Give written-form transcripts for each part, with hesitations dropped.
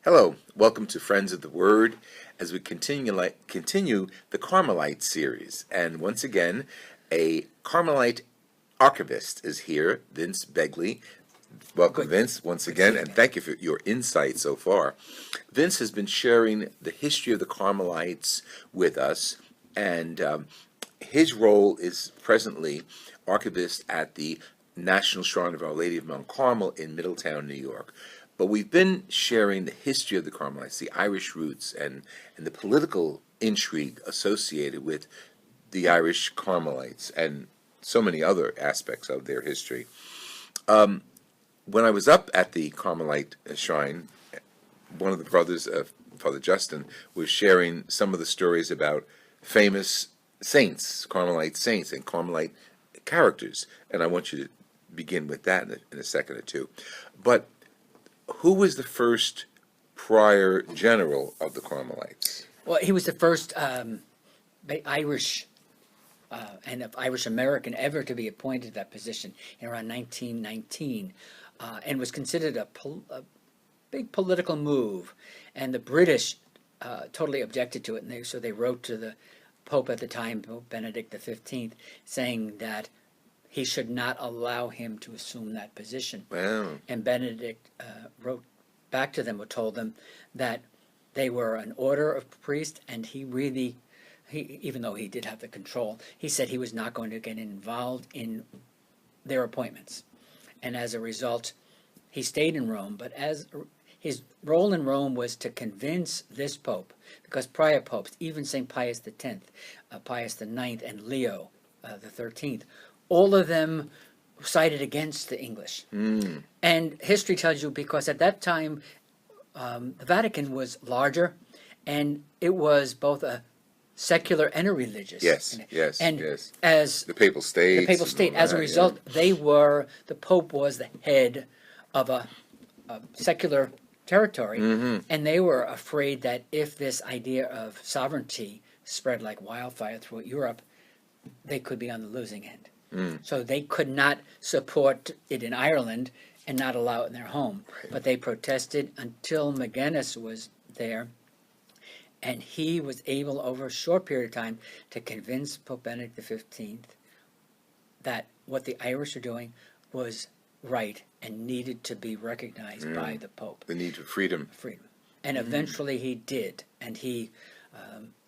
Hello, welcome to Friends of the Word as we continue the Carmelite series. And once again, a Carmelite Archivist is here, Vince Begley. Welcome, Vince, once again, and thank you for your insight so far. Vince has been sharing the history of the Carmelites with us, and his role is presently Archivist at the National Shrine of Our Lady of Mount Carmel in Middletown, New York. But we've been sharing the history of the Carmelites, the Irish roots, and the political intrigue associated with the Irish Carmelites, and so many other aspects of their history. When I was up at the Carmelite shrine, one of the brothers of Father Justin was sharing some of the stories about famous saints, Carmelite saints, and Carmelite characters. And I want you to begin with that in a second or two. But who was the first prior general of the Carmelites? Well, he was the first Irish and Irish American ever to be appointed to that position in around 1919, and was considered a big political move. And the British totally objected to it, and so they wrote to the Pope at the time, Pope Benedict XV, saying that he should not allow him to assume that position. Wow. And Benedict wrote back to them or told them that they were an order of priests, and he even though he did have the control, he said he was not going to get involved in their appointments. And as a result, he stayed in Rome, but as his role in Rome was to convince this pope, because prior popes, even St. Pius X, Pius IX, and Leo the 13th, all of them sided against the English. And history tells you, because at that time, the Vatican was larger, and it was both a secular and a religious. Yes. As the papal state. The papal state. As a result, the Pope was the head of a secular territory, and they were afraid that if this idea of sovereignty spread like wildfire throughout Europe, they could be on the losing end. So they could not support it in Ireland and not allow it in their home. Right. But they protested until McGuinness was there, and he was able, over a short period of time, to convince Pope Benedict XV that what the Irish are doing was right and needed to be recognized by the Pope. The need for freedom. And eventually he did. And he,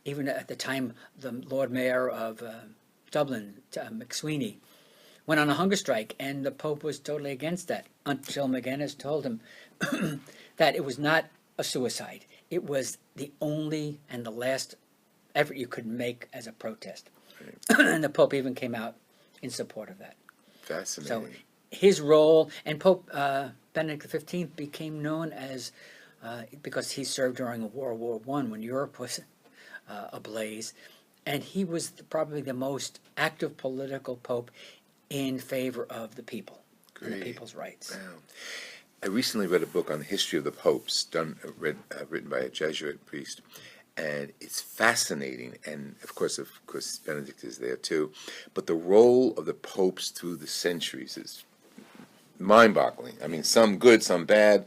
even at the time, the Lord Mayor of Dublin, McSweeney, went on a hunger strike, and the Pope was totally against that until McGuinness told him that it was not a suicide. It was the only and the last effort you could make as a protest. Right. And the Pope even came out in support of that. Fascinating. So his role, and Pope Benedict XV became known as, because he served during World War I when Europe was ablaze, and he was probably the most active political pope in favor of the people and the people's rights. Wow. I recently read a book on the history of the popes, written by a Jesuit priest, and it's fascinating. And of course, Benedict is there too. But the role of the popes through the centuries is mind-boggling. I mean, some good, some bad,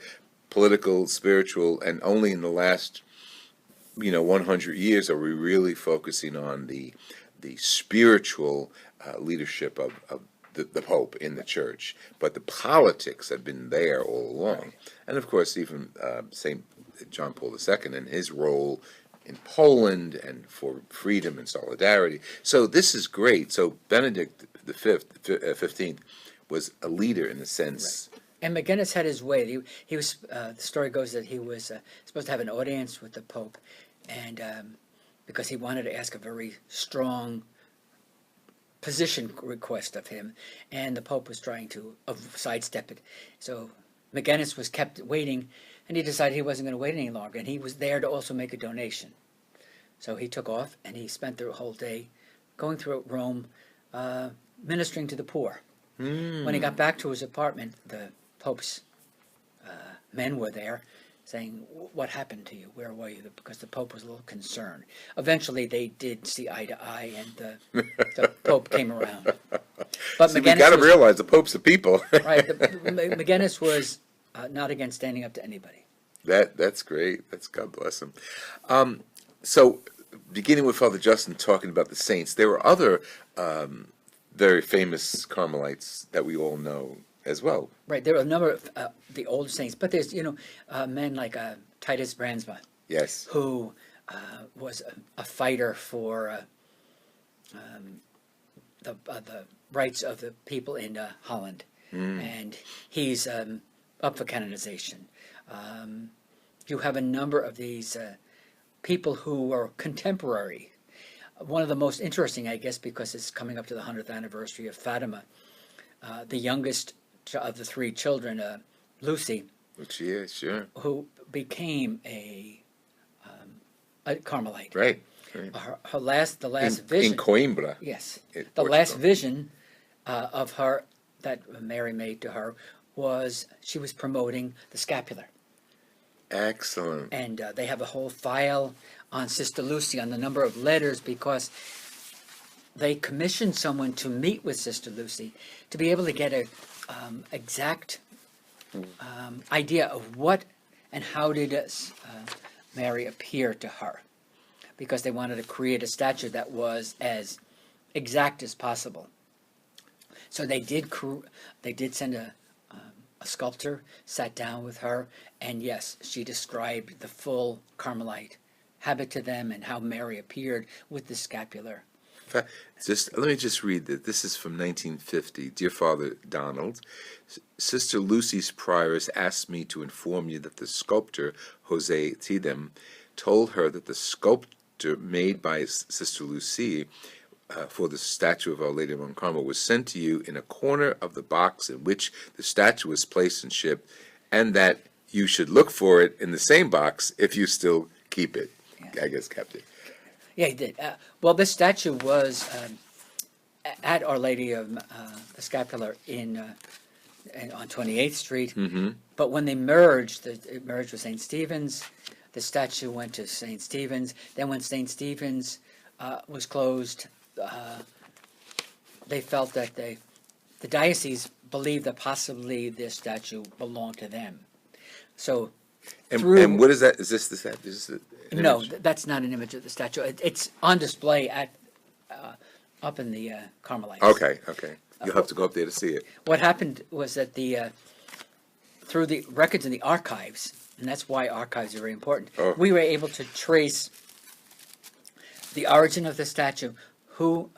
political, spiritual, and only in the last 100 years are we really focusing on the spiritual leadership of the Pope in the Church. But the politics have been there all along. Right. And of course, even St. John Paul II and his role in Poland and for freedom and solidarity. So this is great. So Benedict XV was a leader in the sense. Right. And McGuinness had his way. He was. The story goes that he was supposed to have an audience with the Pope, and because he wanted to ask a very strong position request of him, and the Pope was trying to sidestep it. So McGuinness was kept waiting, and he decided he wasn't going to wait any longer, and he was there to also make a donation. So he took off, and he spent the whole day going through Rome, ministering to the poor. When he got back to his apartment, the Pope's men were there, saying, "What happened to you? Where were you?" Because the Pope was a little concerned. Eventually, they did see eye to eye, and the Pope came around. But See, we got to realize the Pope's the people. Right. McGuinness was not against standing up to anybody. That's great. That's God bless him. So, beginning with Father Justin talking about the saints, there were other very famous Carmelites that we all know as well. Right, there are a number of the old saints, but there's men like Titus Brandsma, Yes. who was a fighter for the rights of the people in Holland, and he's up for canonization. You have a number of these people who are contemporary. One of the most interesting, I guess, because it's coming up to the 100th anniversary of Fatima, the youngest of the three children, Lucia, Sure. who became a Carmelite. Right. The last vision. In Coimbra. Yes, in the last Portugal. vision of her that Mary made to her was she was promoting the scapular. Excellent. And they have a whole file on Sister Lucy on the number of letters, because they commissioned someone to meet with Sister Lucy to be able to get a exact idea of what and how did Mary appear to her, because they wanted to create a statue that was as exact as possible. So they did send a sculptor, sat down with her, and yes, she described the full Carmelite habit to them and how Mary appeared with the scapular. Let me just read that. This is from 1950. Dear Father Donald, Sister Lucy's prioress asked me to inform you that the sculptor, Jose Tidem, told her that the sculpture made by Sister Lucy for the statue of Our Lady of Mount Carmel was sent to you in a corner of the box in which the statue was placed and shipped, and that you should look for it in the same box if you still keep it. Yeah. I guess kept it. Yeah, he did. Well, this statue was at Our Lady of the Scapular on 28th Street. Mm-hmm. But when they merged, it merged with St. Stephen's. The statue went to St. Stephen's. Then when St. Stephen's was closed, they felt that the diocese believed that possibly this statue belonged to them. So And what is that? Is this the statue? Is this no, that's not an image of the statue. It's on display at up in the Carmelites. Okay. You'll have to go up there to see it. What happened was that through the records in the archives, and that's why archives are very important, we were able to trace the origin of the statue, who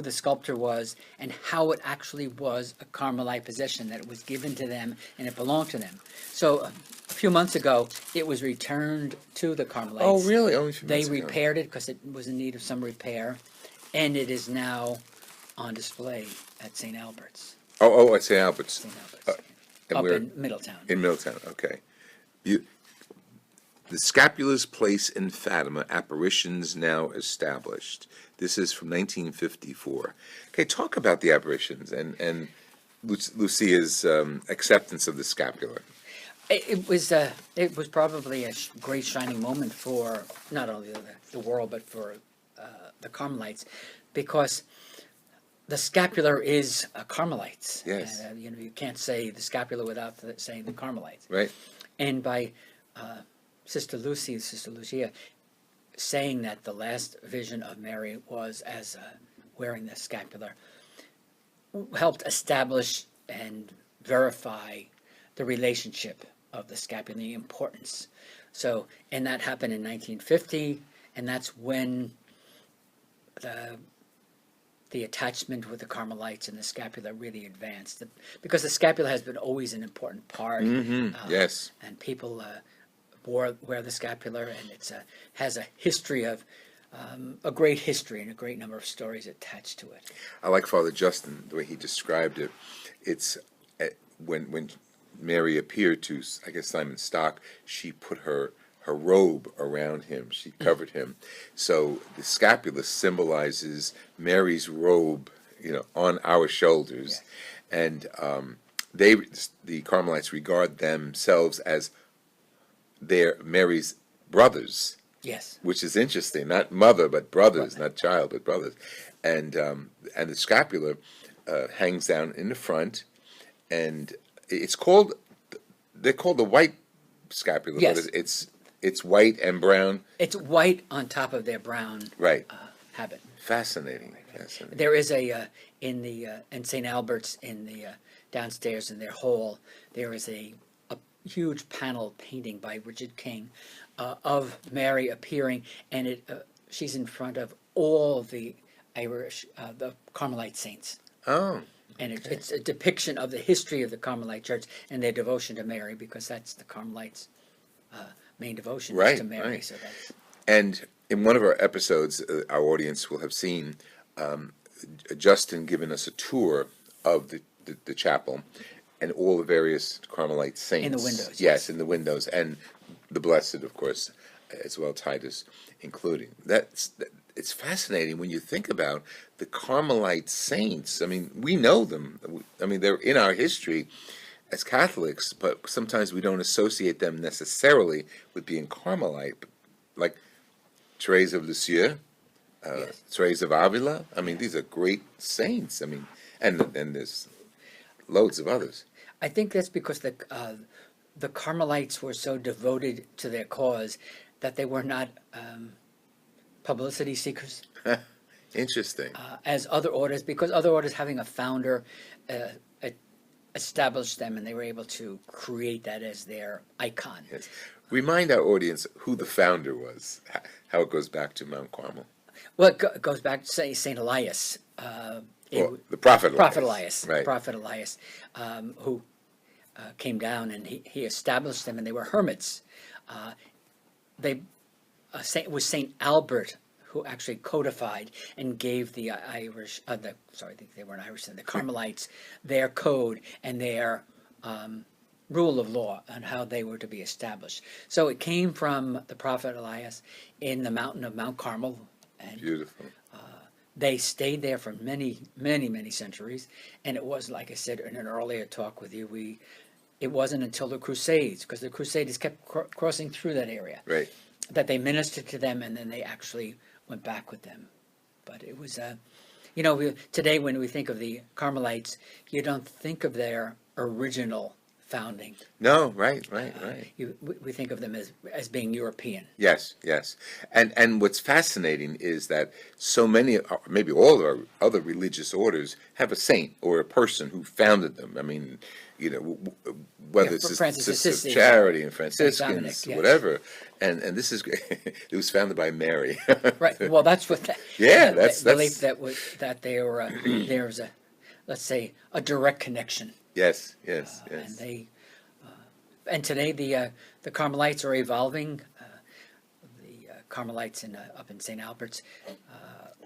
the sculptor was, and how it actually was a Carmelite possession, that it was given to them and it belonged to them. So a few months ago, it was returned to the Carmelites. Oh, really? Only a few They months ago. repaired it because it was in need of some repair, and it is now on display at St. Albert's. Oh, at St. Albert's. St. Albert's. And Up where? in Middletown. In Middletown, okay. The scapula's place in Fatima, apparitions now established. This is from 1954. Okay, talk about the apparitions and Lucia's acceptance of the scapular. It was probably a great shining moment for not only the world, but for the Carmelites, because the scapular is Carmelites. Yes. You can't say the scapular without saying the Carmelites. Right. And by Sister Lucia, saying that the last vision of Mary was as wearing the scapular, helped establish and verify the relationship of the scapular, the importance. So, and that happened in 1950, and that's when the attachment with the Carmelites and the scapula really advanced, because the scapula has been always an important part. Mm-hmm. Yes. And people wear the scapular, and it has a history of a great history and a great number of stories attached to it. I like Father Justin, the way he described it. It's when Mary appeared to, I guess, Simon Stock, she put her robe around him. She covered him. So the scapula symbolizes Mary's robe, on our shoulders. Yeah. And the Carmelites regard themselves as Mary's brothers. Yes. Which is interesting. Not mother, but brothers. Not child, but brothers. And the scapula hangs down in the front, and they're called the white scapula, Yes. but it's white and brown. It's white on top of their brown Right. habit. Fascinating. Fascinating. There is a in St. Albert's in the downstairs in their hall. There is a huge panel painting by Richard King of Mary appearing, and she's in front of all the Irish the Carmelite saints. Oh. And it's a depiction of the history of the Carmelite Church and their devotion to Mary, because that's the Carmelites' main devotion is to Mary. Right. So that's And in one of our episodes, our audience will have seen Justin giving us a tour of the chapel and all the various Carmelite saints. In the windows, Yes, in the windows. And the Blessed, of course, as well, Titus including. It's fascinating when you think about the Carmelite saints. I mean, we know them. I mean, they're in our history as Catholics, but sometimes we don't associate them necessarily with being Carmelite. Like Therese of Lucia, Yes. Therese of Avila. I mean, these are great saints. I mean, and there's loads of others. I think that's because the Carmelites were so devoted to their cause that they were not publicity seekers Interesting. as other orders, because other orders having a founder established them, and they were able to create that as their icon. Yes. Remind our audience who the founder was, how it goes back to Mount Carmel. Well, it goes back to Saint Elias. Well, the prophet Elias. Prophet Elias, Right. Prophet Elias, who came down and he established them, and they were hermits. It was Saint Albert who actually codified and gave the Irish, they weren't Irish then, the Carmelites, their code and their rule of law on how they were to be established. So it came from the Prophet Elias in the mountain of Mount Carmel, and Beautiful. they stayed there for many, many, many centuries. And it was, like I said in an earlier talk with you, it wasn't until the Crusades, because the Crusaders kept crossing through that area, Right. that they ministered to them, and then they actually went back with them. But it was, today when we think of the Carmelites, you don't think of their original founding. No, right. We think of them as being European. Yes. And what's fascinating is that so many, maybe all of our other religious orders have a saint or a person who founded them. I mean, whether it's Francis Sisters of Assisi, Charity and Dominic, Franciscans, yes. whatever. And this is it was founded by Mary. Right. Well, that's what. That's belief that there was a, let's say, a direct connection. Yes. And today the Carmelites are evolving. The Carmelites up in St. Albert's,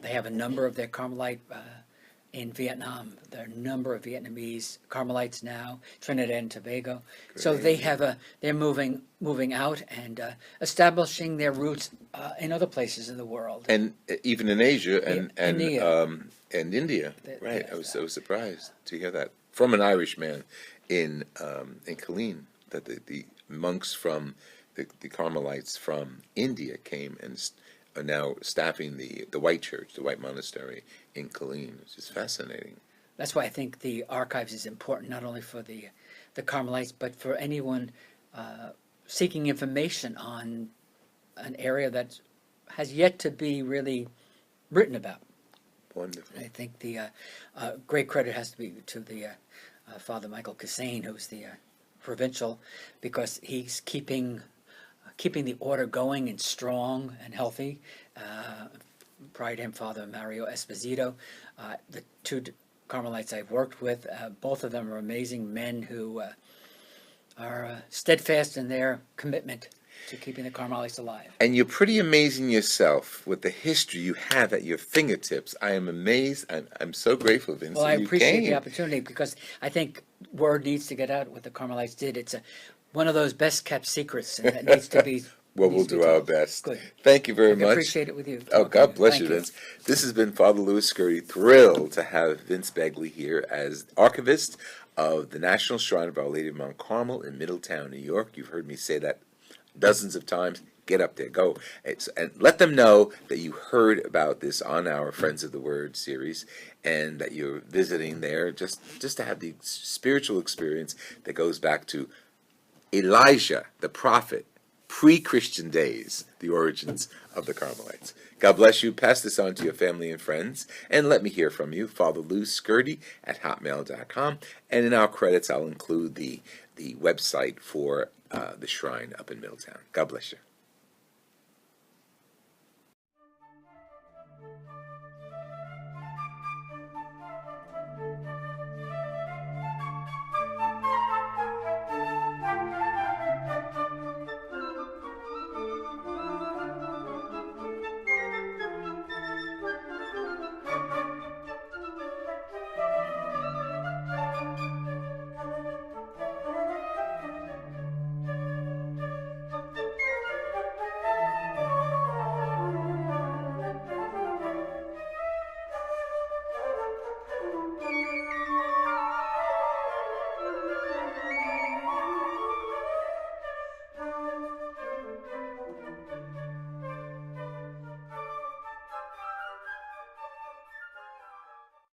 they have a number of their Carmelite in Vietnam. There are a number of Vietnamese Carmelites now, Trinidad and Tobago. So they they're moving out and establishing their roots in other places in the world. And even in Asia and India. And India. Right. I was so surprised to hear that from an Irish man in Killeen, that the monks from the Carmelites from India came and are now staffing the white church, the white monastery in Killeen, which is fascinating. That's why I think the archives is important, not only for the Carmelites, but for anyone seeking information on an area that has yet to be really written about. Wonderful. I think the great credit has to be to the Father Michael Cassane, who's the provincial, because he's keeping the order going and strong and healthy. Prior to him, Father Mario Esposito. The two Carmelites I've worked with, both of them are amazing men who are steadfast in their commitment to keeping the Carmelites alive. And you're pretty amazing yourself with the history you have at your fingertips. I am amazed. I'm so grateful, Vincent. Well, I you appreciate came. the opportunity, because I think word needs to get out what the Carmelites did. It's one of those best kept secrets, and it needs to be. Well, we'll needs to be do our told. best. Good. Thank you very I much. appreciate it with you. Oh, talking God to bless Thank you, Vince. This has been Father Louis Scurry. Thrilled to have Vince Begley here as Archivist of the National Shrine of Our Lady of Mount Carmel in Middletown, New York. You've heard me say that dozens of times. Get up there, go. And let them know that you heard about this on our Friends of the Word series, and that you're visiting there just to have the spiritual experience that goes back to Elijah, the prophet, pre-Christian days, the origins of the Carmelites. God bless you. Pass this on to your family and friends, and let me hear from you. Father Lou Skirty at hotmail.com, and in our credits I'll include the website for the shrine up in Middletown. God bless you.